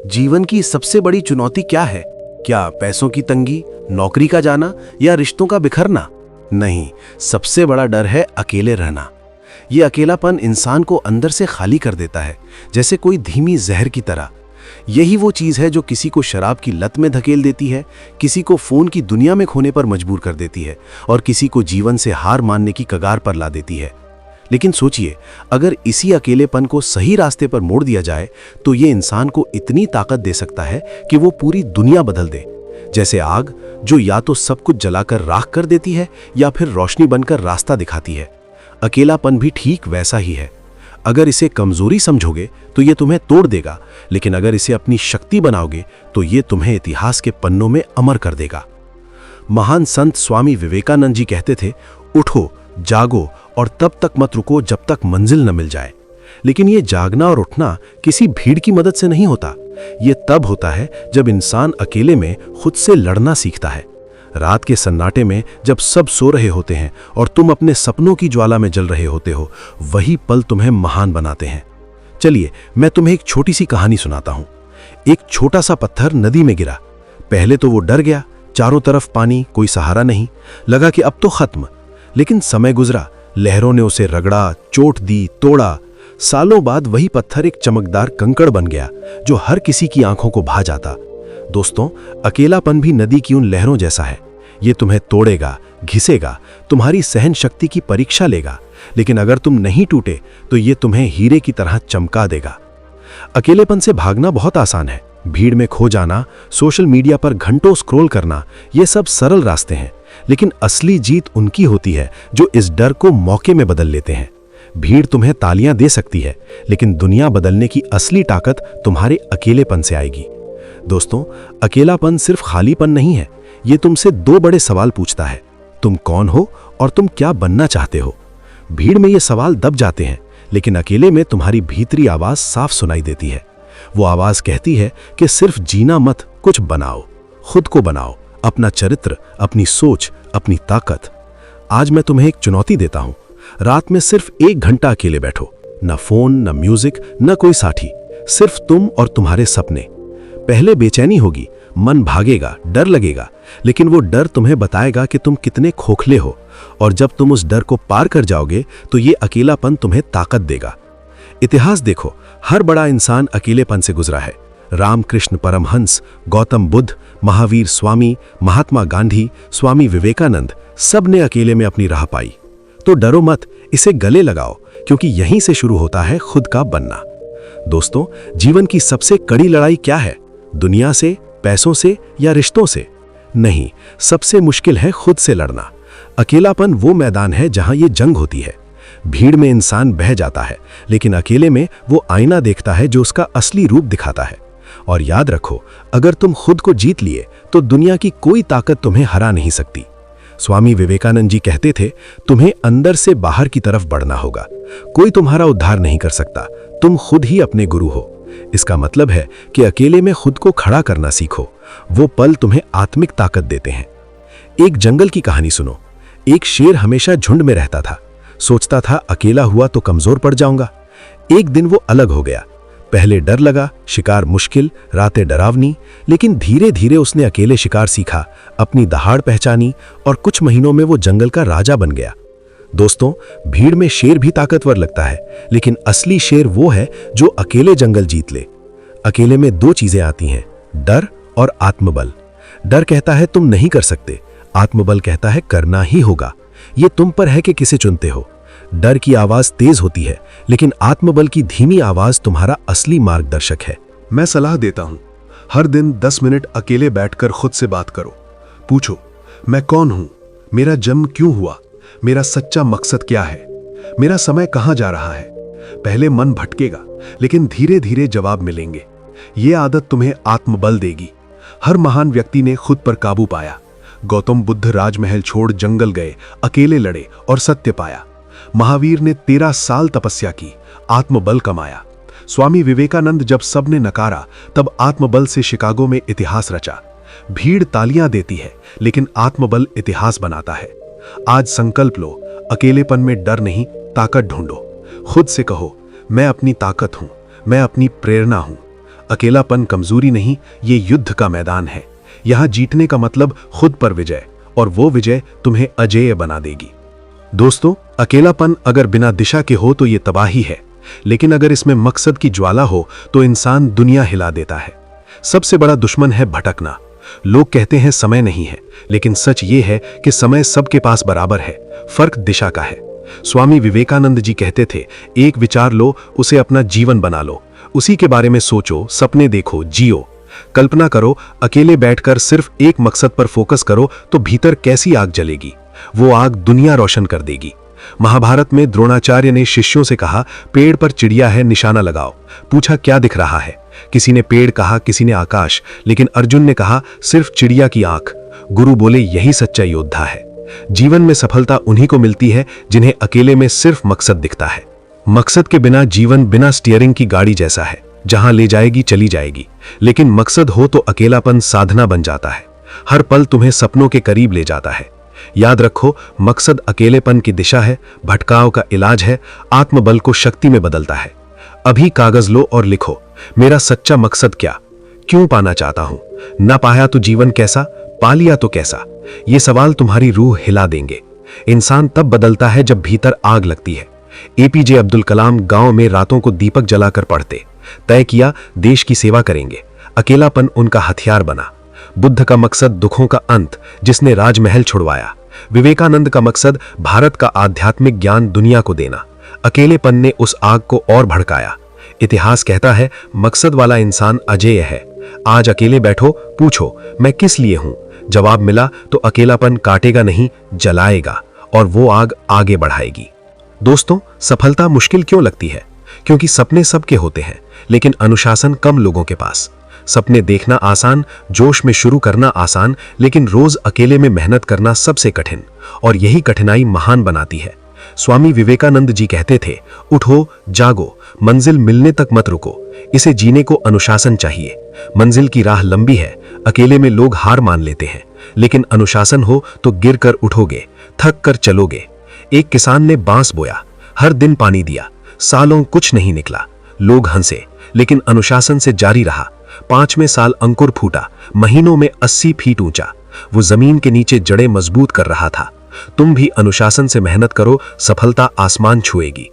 जीवन की सबसे बड़ी चुनौती क्या है? क्या पैसों की तंगी, नौकरी का जाना या रिश्तों का बिखरना? नहीं, सबसे बड़ा डर है अकेले रहना। ये अकेलापन इंसान को अंदर से खाली कर देता है, जैसे कोई धीमी जहर की तरह। यही वो चीज़ है जो किसी को शराब की लत में धकेल देती है, किसी को फ़ोन की दुनिया में खोने पर मजबूर कर देती है और किसी को जीवन से हार मानने की कगार पर ला देती है। लेकिन सोचिए, अगर इसी अकेलेपन को सही रास्ते पर मोड़ दिया जाए तो ये इंसान को इतनी ताकत दे सकता है कि वो पूरी दुनिया बदल दे। जैसे आग जो या तो सब कुछ जलाकर राख कर देती है या फिर रोशनी बनकर रास्ता दिखाती है। अकेलापन भी ठीक वैसा ही है। अगर इसे कमजोरी समझोगे तो ये तुम्हें तोड़ देगा, लेकिन अगर इसे अपनी शक्ति बनाओगे तो ये तुम्हें इतिहास के पन्नों में अमर कर देगा। महान संत स्वामी विवेकानंद जी कहते थे, उठो, जागो और तब तक मत रुको जब तक मंजिल न मिल जाए। लेकिन ये जागना और उठना किसी भीड़ की मदद से नहीं होता। ये तब होता है जब इंसान अकेले में खुद से लड़ना सीखता है। रात के सन्नाटे में जब सब सो रहे होते हैं और तुम अपने सपनों की ज्वाला में जल रहे होते हो, वही पल तुम्हें महान बनाते हैं। चलिए, मैं तुम्हें एक छोटी सी कहानी सुनाता हूं। एक छोटा सा पत्थर नदी में गिरा। पहले तो वो डर गया, चारों तरफ पानी, कोई सहारा नहीं, लगा कि अब तो खत्म। लेकिन समय गुजरा, लहरों ने उसे रगड़ा, चोट दी, तोड़ा। सालों बाद वही पत्थर एक चमकदार कंकड़ बन गया जो हर किसी की आंखों को भा जाता। दोस्तों, अकेलापन भी नदी की उन लहरों जैसा है। ये तुम्हें तोड़ेगा, घिसेगा, तुम्हारी सहन शक्ति की परीक्षा लेगा, लेकिन अगर तुम नहीं टूटे तो ये तुम्हें हीरे की तरह चमका देगा। अकेलेपन से भागना बहुत आसान है। भीड़ में खो जाना, सोशल मीडिया पर घंटों स्क्रॉल करना, ये सब सरल रास्ते हैं। लेकिन असली जीत उनकी होती है जो इस डर को मौके में बदल लेते हैं। भीड़ तुम्हें तालियां दे सकती है, लेकिन दुनिया बदलने की असली ताकत तुम्हारे अकेलेपन से आएगी। दोस्तों, अकेलापन सिर्फ खालीपन नहीं है, ये तुमसे दो बड़े सवाल पूछता है। तुम कौन हो और तुम क्या बनना चाहते हो? भीड़ में ये सवाल दब जाते हैं, लेकिन अकेले में तुम्हारी भीतरी आवाज साफ सुनाई देती है। वो आवाज कहती है कि सिर्फ जीना मत, कुछ बनाओ, खुद को बनाओ, अपना चरित्र, अपनी सोच, अपनी ताकत। आज मैं तुम्हें एक चुनौती देता हूं। रात में सिर्फ 1 घंटा अकेले बैठो, न फोन, न म्यूजिक, न कोई साथी, सिर्फ तुम और तुम्हारे सपने। पहले बेचैनी होगी, मन भागेगा, डर लगेगा, लेकिन वो डर तुम्हें बताएगा कि तुम कितने खोखले हो। और जब तुम उस डर को पार कर जाओगे तो ये अकेलापन तुम्हें ताकत देगा। इतिहास देखो, हर बड़ा इंसान अकेलेपन से गुजरा है। रामकृष्ण परमहंस, गौतम बुद्ध, महावीर स्वामी, महात्मा गांधी, स्वामी विवेकानंद, सब ने अकेले में अपनी राह पाई। तो डरो मत, इसे गले लगाओ, क्योंकि यहीं से शुरू होता है खुद का बनना। दोस्तों, जीवन की सबसे कड़ी लड़ाई क्या है? दुनिया से, पैसों से या रिश्तों से? नहीं, सबसे मुश्किल है खुद से लड़ना। अकेलापन वो मैदान है जहां ये जंग होती है। भीड़ में इंसान बह जाता है, लेकिन अकेले में वो आईना देखता है जो उसका असली रूप दिखाता है। और याद रखो, अगर तुम खुद को जीत लिए तो दुनिया की कोई ताकत तुम्हें हरा नहीं सकती। स्वामी विवेकानंद जी कहते थे, तुम्हें अंदर से बाहर की तरफ बढ़ना होगा। कोई तुम्हारा उद्धार नहीं कर सकता, तुम खुद ही अपने गुरु हो। इसका मतलब है कि अकेले में खुद को खड़ा करना सीखो। वो पल तुम्हें आत्मिक ताकत देते हैं। एक जंगल की कहानी सुनो। एक शेर हमेशा झुंड में रहता था। सोचता था अकेला हुआ तो कमजोर पड़ जाऊंगा। एक दिन वो अलग हो गया। पहले डर लगा, शिकार मुश्किल, रातें डरावनी, लेकिन धीरे धीरे उसने अकेले शिकार सीखा, अपनी दहाड़ पहचानी और कुछ महीनों में वो जंगल का राजा बन गया। दोस्तों, भीड़ में शेर भी ताकतवर लगता है, लेकिन असली शेर वो है जो अकेले जंगल जीत ले। अकेले में 2 चीजें आती हैं, डर और आत्मबल। डर कहता है तुम नहीं कर सकते, आत्मबल कहता है करना ही होगा। ये तुम पर है कि किसे चुनते हो। डर की आवाज तेज होती है, लेकिन आत्मबल की धीमी आवाज तुम्हारा असली मार्गदर्शक है। मैं सलाह देता हूं, हर दिन 10 मिनट अकेले बैठकर खुद से बात करो। पूछो, मैं कौन हूं? मेरा जन्म क्यों हुआ? मेरा सच्चा मकसद क्या है? मेरा समय कहां जा रहा है? पहले मन भटकेगा, लेकिन धीरे धीरे जवाब मिलेंगे। ये आदत तुम्हें आत्मबल देगी। हर महान व्यक्ति ने खुद पर काबू पाया। गौतम बुद्ध राजमहल छोड़ जंगल गए, अकेले लड़े और सत्य पाया। महावीर ने 13 साल तपस्या की, आत्मबल कमाया। स्वामी विवेकानंद जब सबने नकारा, तब आत्मबल से शिकागो में इतिहास रचा। भीड़ तालियां देती है, लेकिन आत्मबल इतिहास बनाता है। आज संकल्प लो, अकेलेपन में डर नहीं, ताकत ढूंढो। खुद से कहो, मैं अपनी ताकत हूं, मैं अपनी प्रेरणा हूं। अकेलापन कमजोरी नहीं, ये युद्ध का मैदान है। यहाँ जीतने का मतलब खुद पर विजय, और वो विजय तुम्हें अजेय बना देगी। दोस्तों, अकेलापन अगर बिना दिशा के हो तो ये तबाही है, लेकिन अगर इसमें मकसद की ज्वाला हो तो इंसान दुनिया हिला देता है। सबसे बड़ा दुश्मन है भटकना। लोग कहते हैं समय नहीं है, लेकिन सच ये है कि समय सबके पास बराबर है, फर्क दिशा का है। स्वामी विवेकानंद जी कहते थे, एक विचार लो, उसे अपना जीवन बना लो, उसी के बारे में सोचो, सपने देखो, जियो। कल्पना करो, अकेले बैठकर सिर्फ एक मकसद पर फोकस करो तो भीतर कैसी आग जलेगी। वो आग दुनिया रोशन कर देगी। महाभारत में द्रोणाचार्य ने शिष्यों से कहा, पेड़ पर चिड़िया है, निशाना लगाओ। पूछा, क्या दिख रहा है? किसी ने पेड़ कहा, किसी ने आकाश, लेकिन अर्जुन ने कहा, सिर्फ चिड़िया की आंख। गुरु बोले, यही सच्चा योद्धा है। जीवन में सफलता उन्हीं को मिलती है जिन्हें अकेले में सिर्फ मकसद दिखता है। मकसद के बिना जीवन बिना स्टीयरिंग की गाड़ी जैसा है, जहां ले जाएगी चली जाएगी, लेकिन मकसद हो तो अकेलापन साधना बन जाता है। हर पल तुम्हें सपनों के करीब ले जाता है। याद रखो, मकसद अकेलेपन की दिशा है, भटकाव का इलाज है, आत्मबल को शक्ति में बदलता है। अभी कागज लो और लिखो, मेरा सच्चा मकसद क्या, क्यों पाना चाहता हूं, ना पाया तो जीवन कैसा, पा लिया तो कैसा। ये सवाल तुम्हारी रूह हिला देंगे। इंसान तब बदलता है जब भीतर आग लगती है। एपीजे अब्दुल कलाम गांव में रातों को दीपक जलाकर पढ़ते। तय किया, देश की सेवा करेंगे। अकेलापन उनका हथियार बना। बुद्ध का मकसद दुखों का अंत, जिसने राजमहल छुड़वाया। विवेकानंद का मकसद भारत का आध्यात्मिक ज्ञान दुनिया को देना। अकेलेपन ने उस आग को और भड़काया। इतिहास कहता है, मकसद वाला इंसान अजेय है। आज अकेले बैठो, पूछो, मैं किस लिए हूं? जवाब मिला तो अकेलापन काटेगा नहीं, जलाएगा, और वो आग आगे बढ़ाएगी। दोस्तों, सफलता मुश्किल क्यों लगती है? क्योंकि सपने सबके होते हैं, लेकिन अनुशासन कम लोगों के पास। सपने देखना आसान, जोश में शुरू करना आसान, लेकिन रोज अकेले में मेहनत करना सबसे कठिन, और यही कठिनाई महान बनाती है। स्वामी विवेकानंद जी कहते थे, उठो, जागो, मंजिल मिलने तक मत रुको। इसे जीने को अनुशासन चाहिए। मंजिल की राह लंबी है, अकेले में लोग हार मान लेते हैं, लेकिन अनुशासन हो तो गिर कर उठोगे, थक कर चलोगे। एक किसान ने बांस बोया, हर दिन पानी दिया, सालों कुछ नहीं निकला। लोग हंसे, लेकिन अनुशासन से जारी रहा। 5वें साल अंकुर फूटा, महीनों में 80 फीट ऊंचा। वो जमीन के नीचे जड़ें मजबूत कर रहा था। तुम भी अनुशासन से मेहनत करो, सफलता आसमान छुएगी।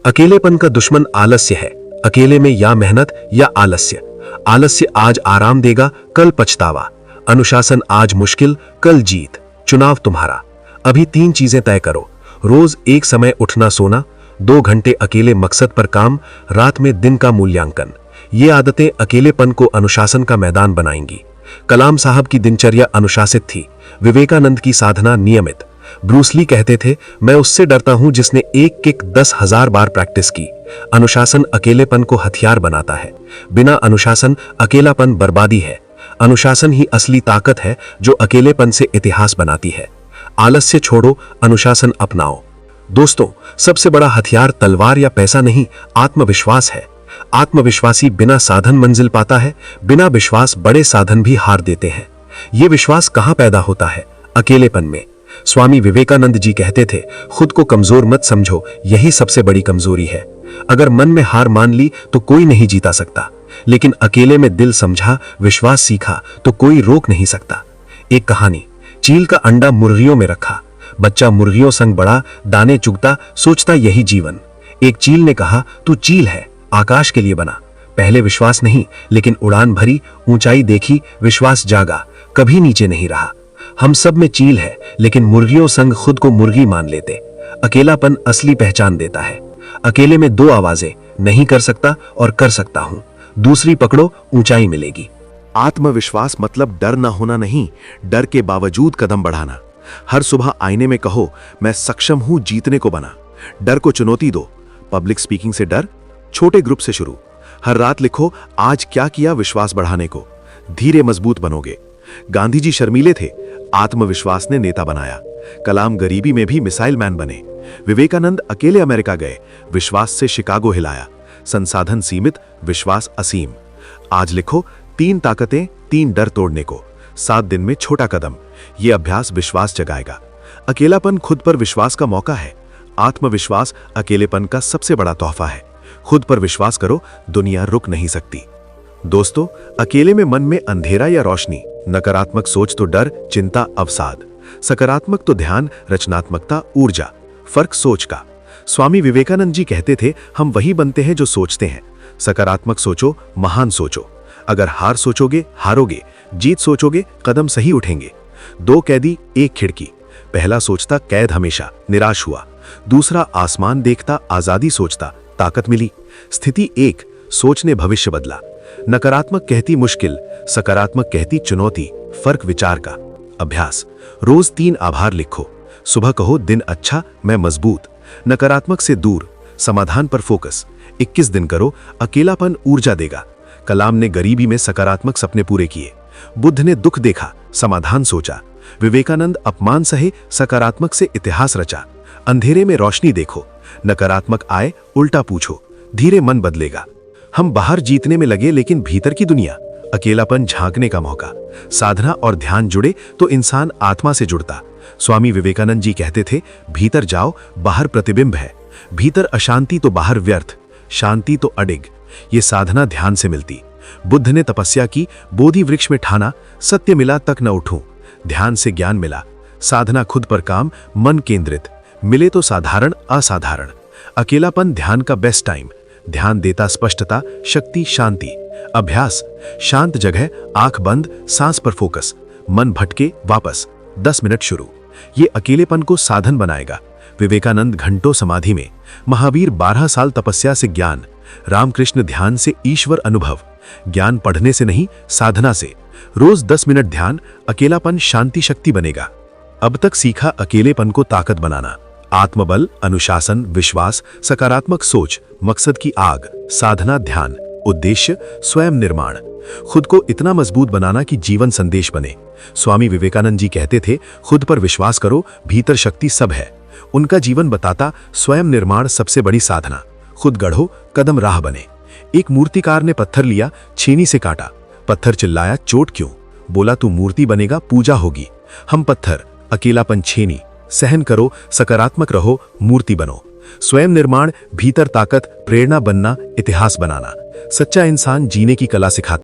अकेलेपन का दुश्मन आलस्य है। अकेले में या मेहनत या आलस्य। आलस्य आज आराम देगा, कल पछतावा। अनुशासन आज मुश्किल, कल जीत। चुनाव तुम्हारा। अभी 3 चीजें तय करो। रोज एक समय उठना सोना, 2 घंटे अकेले मकसद पर काम, रात में दिन का मूल्यांकन। ये आदतें अकेलेपन को अनुशासन का मैदान बनाएंगी। कलाम साहब की दिनचर्या अनुशासित थी, विवेकानंद की साधना नियमित। ब्रूस ली कहते थे, मैं उससे डरता हूं जिसने एक किक 10,000 बार प्रैक्टिस की। अनुशासन अकेलेपन को हथियार बनाता है। बिना अनुशासन अकेलापन बर्बादी है। अनुशासन ही असली ताकत है जो अकेलेपन से इतिहास बनाती है। आलस्य छोड़ो, अनुशासन अपनाओ। दोस्तों, सबसे बड़ा हथियार तलवार या पैसा नहीं, आत्मविश्वास है। आत्मविश्वासी बिना साधन मंजिल पाता है, बिना विश्वास बड़े साधन भी हार देते हैं। ये विश्वास कहां पैदा होता है? अकेलेपन में। स्वामी विवेकानंद जी कहते थे, खुद को कमजोर मत समझो, यही सबसे बड़ी कमजोरी है। अगर मन में हार मान ली तो कोई नहीं जीता सकता, लेकिन अकेले में दिल समझा, विश्वास सीखा तो कोई रोक नहीं सकता। एक कहानी, चील का अंडा मुर्गियों में रखा। बच्चा मुर्गियों संग बड़ा, दाने चुगता, सोचता यही जीवन। एक चील ने कहा, तू चील है, आकाश के लिए बना। पहले विश्वास नहीं, लेकिन उड़ान भरी, ऊंचाई देखी, विश्वास जागा, कभी नीचे नहीं रहा। हम सब में चील है, लेकिन मुर्गियों संग खुद को मुर्गी मान लेते। अकेलापन असली पहचान देता है। अकेले में 2 आवाजें, नहीं कर सकता और कर सकता हूं। दूसरी पकड़ो, ऊंचाई मिलेगी। आत्मविश्वास मतलब डर ना होना नहीं, डर के बावजूद कदम बढ़ाना। हर सुबह आईने में कहो, मैं सक्षम हूं जीतने को बना। डर को चुनौती दो। पब्लिक स्पीकिंग से डर, छोटे ग्रुप से शुरू। हर रात लिखो, आज क्या किया विश्वास बढ़ाने को। धीरे मजबूत बनोगे। गांधी जी शर्मीले थे, आत्मविश्वास ने नेता बनाया। कलाम गरीबी में भी मिसाइल मैन बने। विवेकानंद अकेले अमेरिका गए, विश्वास से शिकागो हिलाया। संसाधन सीमित, विश्वास असीम। आज लिखो, 3 ताकतें, 3 डर तोड़ने को। 7 दिन में छोटा कदम। यह अभ्यास विश्वास जगाएगा। अकेलापन खुद पर विश्वास का मौका है। आत्मविश्वास अकेलेपन का सबसे बड़ा तोहफा है। खुद पर विश्वास करो, दुनिया रुक नहीं सकती। दोस्तों, अकेले में मन में अंधेरा या रोशनी, नकारात्मक सोच तो डर, चिंता, अवसाद, सकारात्मक तो ध्यान, रचनात्मकता, ऊर्जा। फर्क सोच का। स्वामी विवेकानंद जी कहते थे, हम वही बनते हैं जो सोचते हैं। सकारात्मक सोचो, महान सोचो। अगर हार सोचोगे, हारोगे। जीत सोचोगे, कदम सही उठेंगे। दो कैदी, एक खिड़की। पहला सोचता कैद हमेशा, निराश हुआ। दूसरा आसमान देखता, आजादी सोचता, ताकत मिली। स्थिति एक, सोच ने भविष्य बदला। नकारात्मक कहती मुश्किल, सकारात्मक कहती चुनौती। फर्क विचार का। अभ्यास। रोज 3 आभार लिखो। सुबह कहो, दिन अच्छा, मैं मजबूत। नकारात्मक से दूर, समाधान पर फोकस। 21 दिन करो, अकेलापन ऊर्जा देगा। कलाम ने गरीबी में सकारात्मक सपने पूरे किए। बुद्ध ने दुख देखा, समाधान सोचा। विवेकानंद अपमान सहे, सकारात्मक से इतिहास रचा। अंधेरे में रोशनी देखो, नकारात्मक आए, उल्टा पूछो। धीरे मन बदलेगा। हम बाहर जीतने में लगे, लेकिन भीतर की दुनिया, अकेलापन झांकने का मौका। साधना और ध्यान जुड़े तो इंसान आत्मा से जुड़ता। स्वामी विवेकानंद जी कहते थे, भीतर जाओ, बाहर प्रतिबिंब है। भीतर अशांति तो बाहर व्यर्थ, शांति तो अडिग। ये साधना ध्यान से मिलती। बुद्ध ने तपस्या की, बोधि वृक्ष में ठाना, सत्य मिला तक न उठूं। ध्यान से ज्ञान मिला। साधना खुद पर काम, मन केंद्रित। मिले तो साधारण, असाधारण। अकेलापन ध्यान का बेस्ट टाइम। ध्यान देता स्पष्टता, शक्ति, शांति। अभ्यास। शांत जगह, आंख बंद, सांस पर फोकस। मन भटके, वापस। 10 मिनट शुरू। ये अकेलेपन को साधन बनाएगा। विवेकानंद घंटों समाधि में, महावीर 12 साल तपस्या से ज्ञान, रामकृष्ण ध्यान से ईश्वर अनुभव। ज्ञान पढ़ने से नहीं, साधना से। रोज 10 मिनट ध्यान, अकेलापन शांति शक्ति बनेगा। अब तक सीखा अकेलेपन को ताकत बनाना। आत्मबल, अनुशासन, विश्वास, सकारात्मक सोच, मकसद की आग, साधना, ध्यान, उद्देश्य, स्वयं निर्माण। खुद को इतना मजबूत बनाना कि जीवन संदेश बने। स्वामी विवेकानंद जी कहते थे, खुद पर विश्वास करो, भीतर शक्ति सब है। उनका जीवन बताता, स्वयं निर्माण सबसे बड़ी साधना। खुद गढ़ो, कदम राह बने। एक मूर्तिकार ने पत्थर लिया, छेनी से काटा। पत्थर चिल्लाया, चोट क्यों? बोला, तू मूर्ति बनेगा, पूजा होगी। हम पत्थर, अकेलापन छेनी। सहन करो, सकारात्मक रहो, मूर्ति बनो। स्वयं निर्माण, भीतर ताकत, प्रेरणा बनना, इतिहास बनाना। सच्चा इंसान जीने की कला सिखाता।